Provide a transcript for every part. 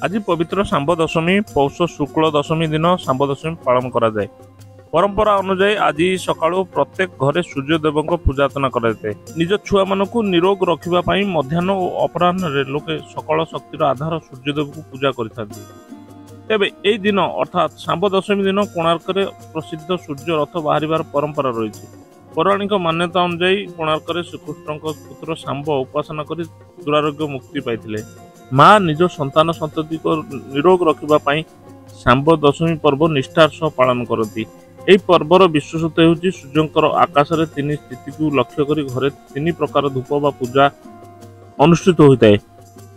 आज पवित्र शांब दशमी पौष शुक्ल दशमी दिन शांब दशमी पालन करा जाए। परंपरा अनुसार आज सकाळु प्रत्येक घरे सूर्यदेव पूजार्चना कराए। निज छुआ मानक निरोग रखापी मध्याह्न और अपराह्न लोके सकल शक्तिर आधार सूर्यदेव को पूजा करते। तेबे यही दिन अर्थात शांब दशमी दिन कोणार्क प्रसिद्ध सूर्य रथ बाहर परंपरा रही। पौराणिक मान्यता अनुसार कोणार्क श्रीकृष्ण पुत्र शांब उपासना कर दुरारोग्य मुक्ति पाई। माँ निज संतान संतति को निरोग रखापी शांब दशमी पर्व निष्ठार सह पालन करती। यह पर्वर विशेषता होउछि सूर्यंकर आकाश में तीन स्थिति को लक्ष्य कर घरे तीन प्रकार धूप बा पूजा अनुष्ठित होता है।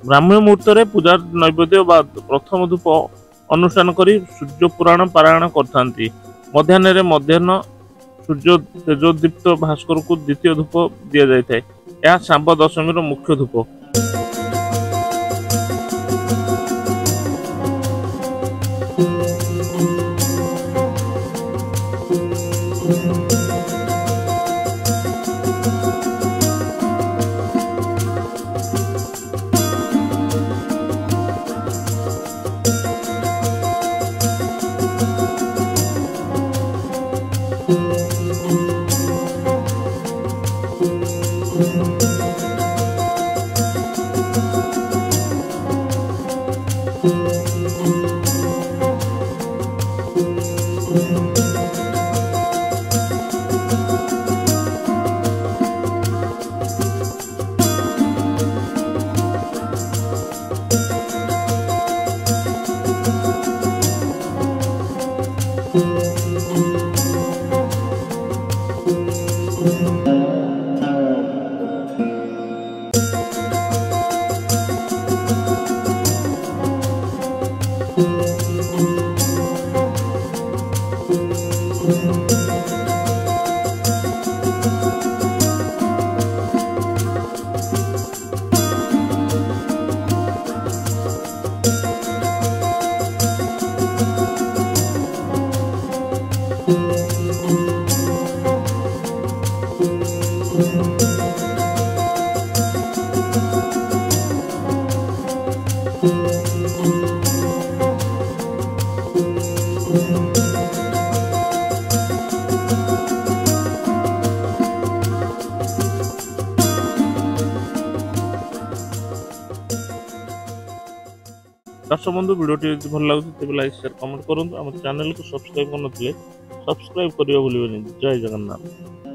ब्राह्मण मुहूर्त में पूजा नैवेद्य बा प्रथम धूप अनुष्ठान कर सूर्य पुराण पारायण करथांती। मध्याह्न सूर्य तेजोदीप्त भास्कर को द्वितीय धूप दि जाए। यह शांब दशमी मुख्य धूप। दर्शक बंधु वीडियो भल लगे तेज लाइक शेयर कमेंट करूँ। आम चैनल को सब्सक्राइब करते सब्सक्राइब करने भूलें। जय जगन्नाथ।